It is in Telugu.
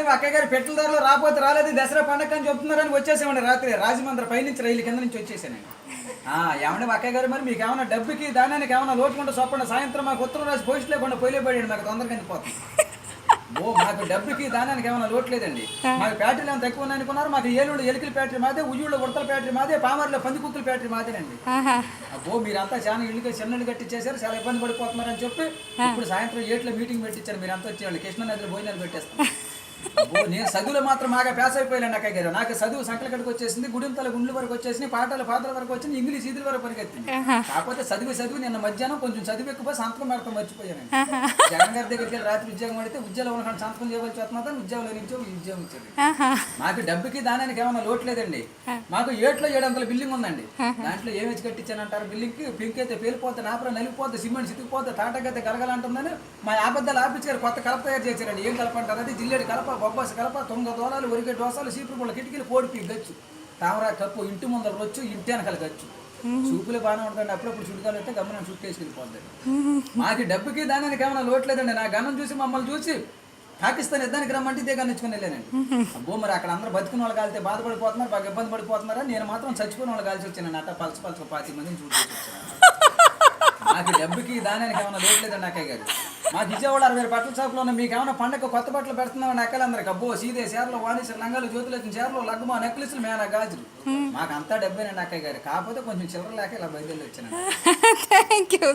అక్కయ్య గారు పెట్రోల్ ధరలు రాకపోతే రాలేదు దసరా పండగ అని చెప్తున్నారని వచ్చేసామండి రాత్రి రాజమండ్రి పైనుంచి రైలు కింద నుంచి వచ్చేసానండి. ఏమంటే అక్కయ్య గారు మరి మీకు ఏమైనా డబ్బుకి దానానికి ఏమైనా లోటుకుంటే చొప్పండి సాయంత్రం మాకు ఉత్తరం రాసి పోస్ట్ లేకుండా పోయిపోయాడు మాకు తొందరగా వెళ్ళిపోతుంది. మాకు డబ్బుకి దానానికి ఏమైనా లోటు లేదండి. మాకు బ్యాటరీలు ఏమైనా తక్కువ ఉన్నాయి అనుకున్నారు. మాకు ఏలూరు ఎలికల బ్యాటరీ మాదే, ఉయ్యూళ్ళ ఉడతల బ్యాటరీ మాదే, పామర్లో పందికుక్కల బ్యాటరీ మాదేనండి. మీరంతా చాలా ఇల్లు చిన్న ఇల్లు కట్టించేశారు, చాలా ఇబ్బంది పడిపోతున్నారని చెప్పి ఇప్పుడు సాయంత్రం 7 మీటింగ్ పెట్టించారు. మీరు అంతా వచ్చేవాళ్ళు కృష్ణా నదిలో భోజనాలు పెట్టేస్తాం. నేను చదువులో మాత్రం బాగా పేస అయిపోయాను అక్కయ్య గారు. నాకు చదువు సంకల కడికి వచ్చేసింది, గుడింతల గుండ్ల వరకు వచ్చేసింది, పాటల వరకు వచ్చింది, ఇంగ్లీష్ ఈదుల వరకు పరిగెత్తింది. కాకపోతే చదువు నిన్న మధ్యాహ్నం కొంచెం చదువు ఎక్కువ సంతకం పెడతాం మర్చిపోయాను. జగన్ గారి దగ్గరికి వెళ్ళి రాత్రి ఉద్యోగం పడితే ఉద్యోగంలో ఉన్న సంతకం చేయవలసి వస్తున్నా ఉద్యోగంలో నుంచి ఉద్యోగం ఇచ్చారు. మాకు డబ్బుకి దానానికి ఏమైనా లోటు లేదండి. మాకు 700 బిల్డింగ్ ఉందండి. దాంట్లో ఏమి వచ్చి కట్టించానంటారు బిల్డింగ్ కి పింక్ అయితే పేలిపోతే నాపర నలిగిపోతే సిమెంట్ సితికిపోతే తాటకైతే గలగలంటుందని మా ఆబద్దాలు ఆఫీస్ గారు కొత్త కలప తయారు చేశారండి. ఏం కలపంటారు అది జిల్లేడు కలప, బొబ్బాసి కలప, తొంగ దోలాలు, ఒరిగే దోసాలు, సీపురు పుల్ల కిటికీలు, పోడిపి గచ్చు, తామరా కప్పు, ఇంటి ముందర రొచ్చు, ఇంటి వెనకాల గచ్చు. చూపులే బాగానే ఉంటుందండి. అప్పుడప్పుడు చుట్టుకాలు అయితే గమనం చుట్టేసుకెళ్ళిపోతుంది. మాకు డబ్బుకి దానికి ఏమైనా లోటు లేదండి. నా గమనం చూసి మమ్మల్ని చూసి పాకిస్తాన్ యుద్ధానికి రమ్మంటే ఇదే గన్నించుకుని వెళ్ళానండి. మరి అక్కడ అందరూ బతుకున్న వాళ్ళు కాలితే బాధపడిపోతున్నారు, బాగా ఇబ్బంది పడిపోతున్నారా. నేను మాత్రం చచ్చిపోయిన వాళ్ళు కాల్చి వచ్చానండి. అట్ట పలస 20 మందిని చూసి వచ్చాను. మాకు డబ్బుకి దానికి ఏమైనా లోటు లేదండి అక్కయ్య గారు. మాకు విజయవాడ 60 బట్టల షాపులో ఉన్న మీకు ఏమైనా పండగ కొత్త బట్టలు పెడుతున్నామని అక్కలందరికి అబ్బో సీదే చీరలు, వాణిజ్య లంగాలు, జ్యోతులు వచ్చిన చీరలు, లగ్గుమా, నెక్లెస్లు, మేనా గాజులు. మాకు అంతా డబ్బేనండి అక్కయ్య గారు. కాకపోతే కొంచెం చిల్లర లేక ఇలా బయలుదేరి వచ్చాను. Thank you.